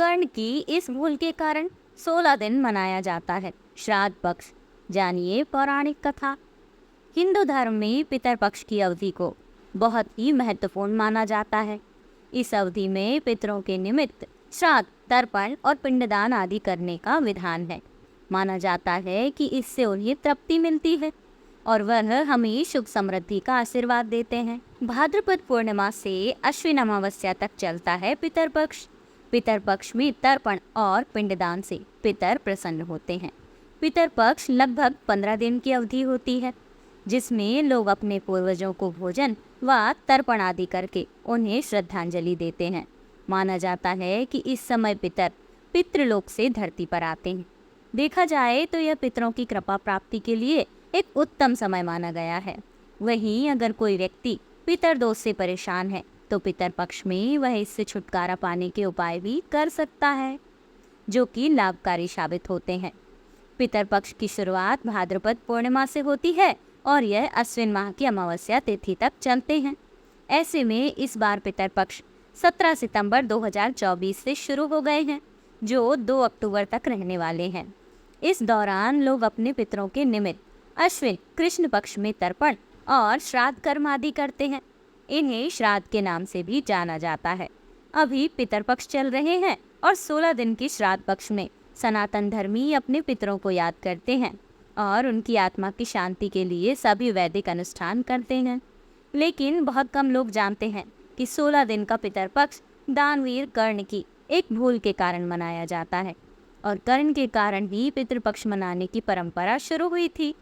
कर्ण की इस भूल के कारण 16 दिन मनाया जाता है श्राद्ध पक्ष। जानिए पौराणिक कथा। हिंदू धर्म में पितरपक्ष की अवधि को बहुत ही महत्वपूर्ण माना जाता है। इस अवधि में पितरों के निमित्त श्राद्ध, तर्पण और पिंडदान आदि करने का विधान है। माना जाता है कि इससे उन्हें तृप्ति मिलती है और वह हमें सुख समृद्धि का आशीर्वाद देते हैं। भाद्रपद पूर्णिमा से अश्विन अमावस्या तक चलता है पितरपक्ष। पितरपक्ष में तर्पण और पिंडदान से पितर प्रसन्न होते हैं। पितरपक्ष लगभग 15 दिन की अवधि होती है, जिसमें लोग अपने पूर्वजों को भोजन व तर्पण आदि करके उन्हें श्रद्धांजलि देते हैं। माना जाता है कि इस समय पितर पितृलोक से धरती पर आते हैं। देखा जाए तो यह पितरों की कृपा प्राप्ति के लिए एक उत्तम समय माना गया है। वहीं अगर कोई व्यक्ति पितर दोष से परेशान है तो पितर पक्ष में वह इससे छुटकारा पाने के उपाय भी कर सकता है, जो कि लाभकारी साबित होते हैं। पितर पक्ष की शुरुआत भाद्रपद पूर्णिमा से होती है और यह अश्विन माह की अमावस्या तिथि तक चलते हैं। ऐसे में इस बार पितर पक्ष 17 सितंबर 2024 से शुरू हो गए हैं, जो 2 अक्टूबर तक रहने वाले हैं। इस दौरान लोग अपने पितरों के निमित्त अश्विन कृष्ण पक्ष में तर्पण और श्राद्ध कर्म आदि करते हैं। इन्हें श्राद्ध के नाम से भी जाना जाता है। अभी पितर पक्ष चल रहे हैं और 16 दिन की श्राद्ध पक्ष में सनातन धर्मी अपने पितरों को याद करते हैं और उनकी आत्मा की शांति के लिए सभी वैदिक अनुष्ठान करते हैं। लेकिन बहुत कम लोग जानते हैं कि 16 दिन का पितर पक्ष दानवीर कर्ण की एक भूल के कारण मनाया जाता है और कर्ण के कारण ही पितृपक्ष मनाने की परंपरा शुरू हुई थी।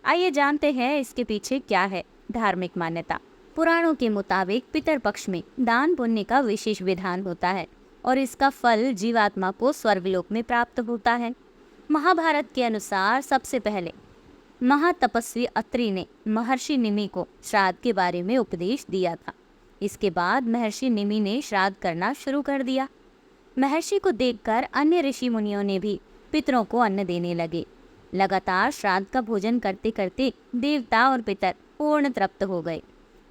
आइए जानते हैं इसके पीछे क्या है धार्मिक मान्यता। पुराणों के मुताबिक पितर पक्ष में दान पुण्य का विशेष विधान होता है और इसका फल जीवात्मा को स्वर्गलोक में प्राप्त होता है। महाभारत के अनुसार सबसे पहले महातपस्वी अत्रि ने महर्षि निमि को श्राद्ध के बारे में उपदेश दिया था। इसके बाद महर्षि निमि ने श्राद्ध करना शुरू कर दिया। महर्षि को देखकर अन्य ऋषि मुनियों ने भी पितरों को अन्न देने लगे। लगातार श्राद्ध का भोजन करते करते देवता और पितर पूर्ण तृप्त हो गए।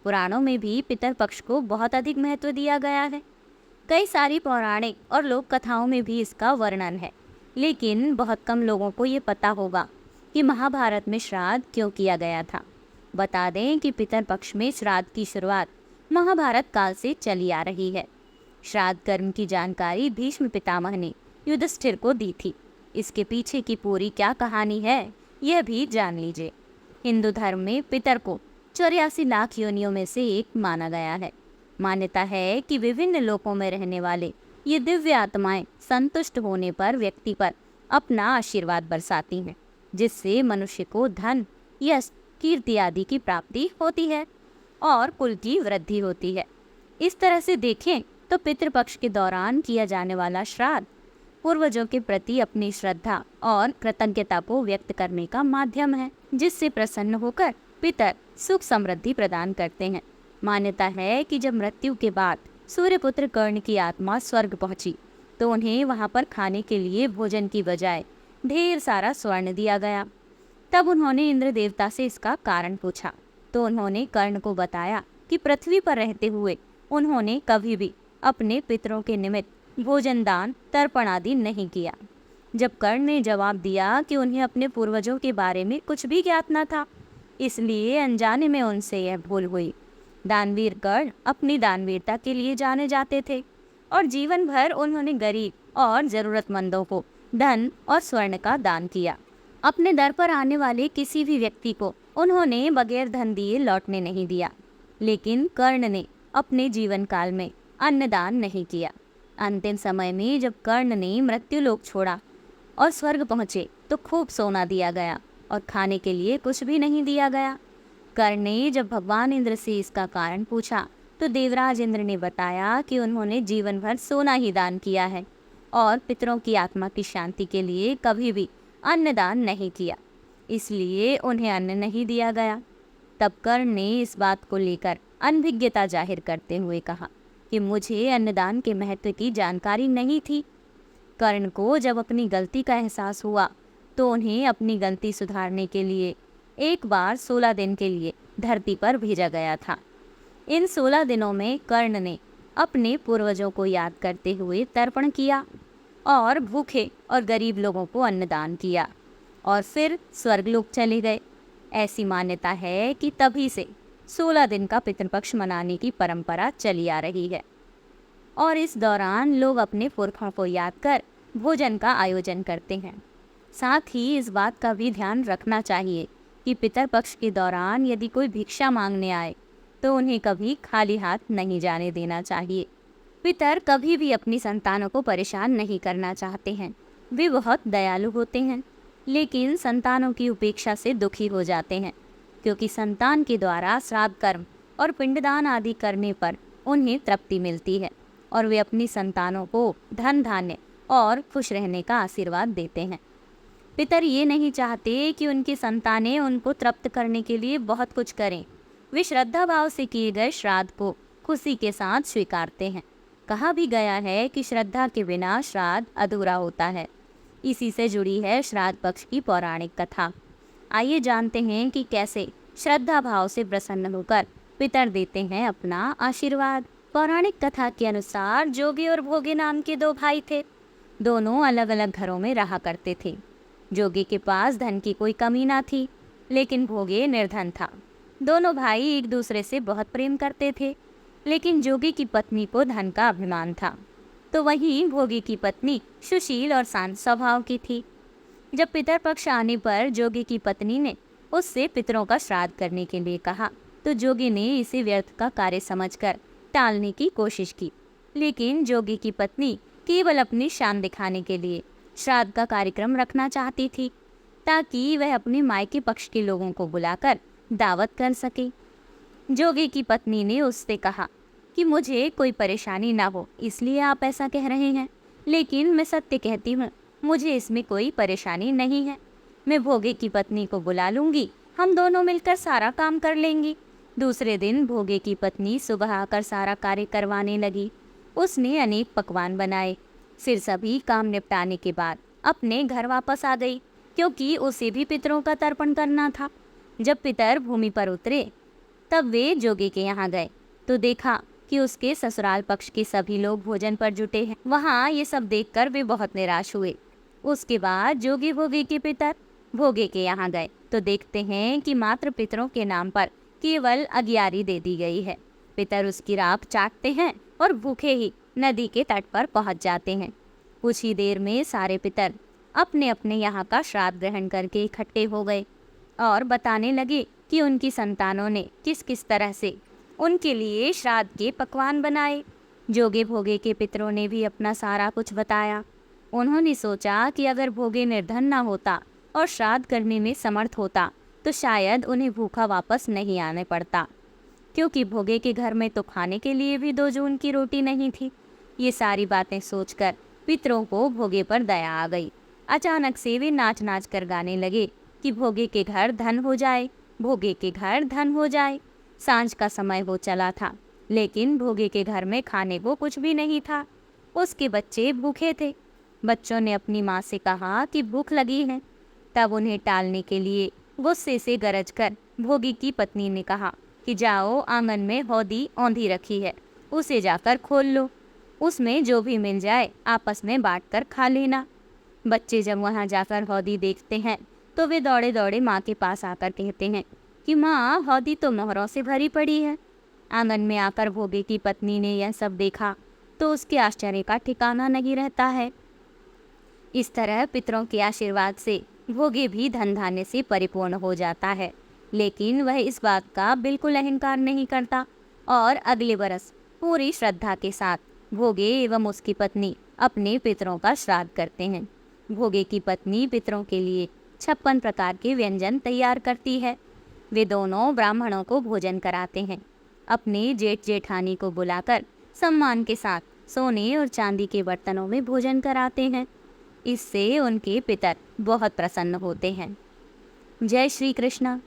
पुराणों में भी पितर पक्ष को बहुत अधिक महत्व दिया गया है। कई सारी पौराणिक और लोक कथाओं में भी इसका वर्णन है, लेकिन बहुत कम लोगों को ये पता होगा कि महाभारत में श्राद्ध क्यों किया गया था। बता दें कि पितर पक्ष में श्राद्ध की शुरुआत महाभारत काल से चली आ रही है। श्राद्ध कर्म की जानकारी भीष्म पितामह ने युधिष्ठिर को दी थी। इसके पीछे की पूरी क्या कहानी है, यह भी जान लीजिए। हिंदू धर्म में पितर को 84 लाख योनियों में से एक माना गया है। मान्यता है कि विभिन्न लोकों में रहने वाले ये दिव्य आत्माएं संतुष्ट होने पर व्यक्ति पर अपना आशीर्वाद बरसाती हैं, जिससे मनुष्य को धन, यश, कीर्ति आदि की प्राप्ति होती है और कुल की वृद्धि होती है। इस तरह से देखें तो पितृपक्ष के दौरान किया जाने वाला श्राद्ध पूर्वजों के प्रति अपनी श्रद्धा और कृतज्ञता को व्यक्त करने का माध्यम है, जिससे प्रसन्न होकर पितर सुख समृद्धि प्रदान करते हैं। मान्यता है कि जब मृत्यु के बाद सूर्यपुत्र कर्ण की आत्मा स्वर्ग पहुंची तो उन्हें वहां पर खाने के लिए भोजन की बजाय ढेर सारा स्वर्ण दिया गया। तब उन्होंने इंद्र देवता से इसका कारण पूछा तो उन्होंने कर्ण को बताया कि पृथ्वी पर रहते हुए उन्होंने कभी भी अपने पितरों के निमित्त भोजन, दान, तर्पण आदि नहीं किया। जब कर्ण ने जवाब दिया कि उन्हें अपने पूर्वजों के बारे में कुछ भी ज्ञात न था, इसलिए अनजाने में उनसे यह भूल हुई। दानवीर कर्ण अपनी दानवीरता के लिए जाने जाते थे और जीवन भर उन्होंने गरीब और जरूरतमंदों को धन और स्वर्ण का दान किया। अपने दर पर आने वाले किसी भी व्यक्ति को उन्होंने बगैर धन दिए लौटने नहीं दिया। लेकिन कर्ण ने अपने जीवन काल में अन्नदान नहीं किया। अंतिम समय में जब कर्ण ने मृत्यु लोक छोड़ा और स्वर्ग पहुँचे तो खूब सोना दिया गया और खाने के लिए कुछ भी नहीं दिया गया। कर्ण ने जब भगवान इंद्र से इसका कारण पूछा तो देवराज इंद्र ने बताया कि उन्होंने जीवन भर सोना ही दान किया है और पितरों की आत्मा की शांति के लिए कभी भी अन्नदान नहीं किया, इसलिए उन्हें अन्न नहीं दिया गया। तब कर्ण ने इस बात को लेकर अनभिज्ञता जाहिर करते हुए कहा कि मुझे अन्नदान के महत्व की जानकारी नहीं थी। कर्ण को जब अपनी गलती का एहसास हुआ तो उन्हें अपनी गलती सुधारने के लिए एक बार 16 दिन के लिए धरती पर भेजा गया था। इन 16 दिनों में कर्ण ने अपने पूर्वजों को याद करते हुए तर्पण किया और भूखे और गरीब लोगों को अन्नदान किया और फिर स्वर्गलोक चले गए। ऐसी मान्यता है कि तभी से 16 दिन का पितृपक्ष मनाने की परंपरा चली आ रही है और इस दौरान लोग अपने पुरखों को याद कर भोजन का आयोजन करते हैं। साथ ही इस बात का भी ध्यान रखना चाहिए कि पितरपक्ष के दौरान यदि कोई भिक्षा मांगने आए तो उन्हें कभी खाली हाथ नहीं जाने देना चाहिए। पितर कभी भी अपनी संतानों को परेशान नहीं करना चाहते हैं। वे बहुत दयालु होते हैं, लेकिन संतानों की उपेक्षा से दुखी हो जाते हैं, क्योंकि संतान के द्वारा श्राद्ध कर्म और पिंडदान आदि करने पर उन्हें तृप्ति मिलती है और वे अपनी संतानों को धन धान्य और खुश रहने का आशीर्वाद देते हैं। पितर ये नहीं चाहते कि उनकी संतानें उनको तृप्त करने के लिए बहुत कुछ करें। वे श्रद्धा भाव से किए गए श्राद्ध को खुशी के साथ स्वीकारते हैं। कहा भी गया है कि श्रद्धा के बिना श्राद्ध अधूरा होता है। इसी से जुड़ी है श्राद्ध पक्ष की पौराणिक कथा। आइए जानते हैं कि कैसे श्रद्धा भाव से प्रसन्न होकर पितर देते हैं अपना आशीर्वाद। पौराणिक कथा के अनुसार जोगी और भोगे नाम के दो भाई थे। दोनों अलग अलग घरों में रहा करते थे। जोगी के पास धन की कोई कमी ना थी, लेकिन भोगे निर्धन था। दोनों भाई एक दूसरे से बहुत प्रेम करते थे, लेकिन जोगी की पत्नी को धन का अभिमान था, तो वहीं भोगी की पत्नी सुशील और शांत स्वभाव की थी। जब पितरपक्ष आने पर जोगी की पत्नी ने उससे पितरों का श्राद्ध करने के लिए कहा, तो जोगी ने इसे व्यर्थ का कार्य समझकर टालने की कोशिश की। लेकिन जोगी की पत्नी केवल अपनी शान दिखाने के लिए श्राद्ध का कार्यक्रम रखना चाहती थी, ताकि वह अपने मायके पक्ष के लोगों को बुलाकर दावत कर सके। जोगी की पत्नी ने उससे कहा कि मुझे कोई परेशानी ना हो, इसलिए आप ऐसा कह रहे हैं, लेकिन मैं सत्य कहती हूँ, मुझे इसमें कोई परेशानी नहीं है। मैं भोगे की पत्नी को बुला लूँगी, हम दोनों मिलकर सारा काम कर लेंगी। दूसरे दिन भोगे की पत्नी सुबह आकर सारा कार्य करवाने लगी। उसने अनेक पकवान बनाए। फिर सभी काम निपटाने के बाद अपने घर वापस आ गई, क्योंकि उसे भी पितरों का तर्पण करना था। जब पितर भूमि पर उतरे तब वे जोगी के यहाँ गए, तो देखा कि उसके ससुराल पक्ष के सभी लोग भोजन पर जुटे हैं। वहाँ ये सब देखकर वे बहुत निराश हुए। उसके बाद जोगी भोगे के पितर भोगे के यहाँ गए, तो देखते हैं कि मात्र पितरों के नाम पर केवल अगियारी दे दी गई है। पितर उसकी राख चाटते हैं और भूखे ही नदी के तट पर पहुंच जाते हैं। कुछ ही देर में सारे पितर अपने अपने यहाँ का श्राद्ध ग्रहण करके इकट्ठे हो गए और बताने लगे कि उनकी संतानों ने किस किस तरह से उनके लिए श्राद्ध के पकवान बनाए। जोगे भोगे के पितरों ने भी अपना सारा कुछ बताया। उन्होंने सोचा कि अगर भोगे निर्धन न होता और श्राद्ध करने में समर्थ होता तो शायद उन्हें भूखा वापस नहीं आने पड़ता, क्योंकि भोगे के घर में तो खाने के लिए भी 2 जून की रोटी नहीं थी। ये सारी बातें सोचकर पितरों को भोगे पर दया आ गई। अचानक से वे नाच नाच कर गाने लगे कि भोगे के घर धन हो जाए, भोगे के घर धन हो जाए। सांझ का समय हो चला था, लेकिन भोगे के घर में खाने को कुछ भी नहीं था। उसके बच्चे भूखे थे। बच्चों ने अपनी माँ से कहा कि भूख लगी है। तब उन्हें टालने के लिए गुस्से से गरज कर भोगी की पत्नी ने कहा कि जाओ, आंगन में हौदी औंधी रखी है, उसे जाकर खोल लो, उसमें जो भी मिल जाए आपस में बांट कर खा लेना। बच्चे जब वहाँ जाकर हौदी देखते हैं तो वे दौड़े दौड़े माँ के पास आकर कहते हैं कि माँ, हौदी तो मोहरों से भरी पड़ी है। आंगन में आकर भोगे की पत्नी ने यह सब देखा तो उसके आश्चर्य का ठिकाना नहीं रहता है। इस तरह पितरों के आशीर्वाद से भोगे भी धन धान्य से परिपूर्ण हो जाता है, लेकिन वह इस बात का बिल्कुल अहंकार नहीं करता और अगले बरस पूरी श्रद्धा के साथ भोगे एवं उसकी पत्नी अपने पितरों का श्राद्ध करते हैं। भोगे की पत्नी पितरों के लिए 56 प्रकार के व्यंजन तैयार करती है। वे दोनों ब्राह्मणों को भोजन कराते हैं। अपने जेठ जेठानी को बुलाकर सम्मान के साथ सोने और चांदी के बर्तनों में भोजन कराते हैं। इससे उनके पितर बहुत प्रसन्न होते हैं। जय श्री कृष्ण।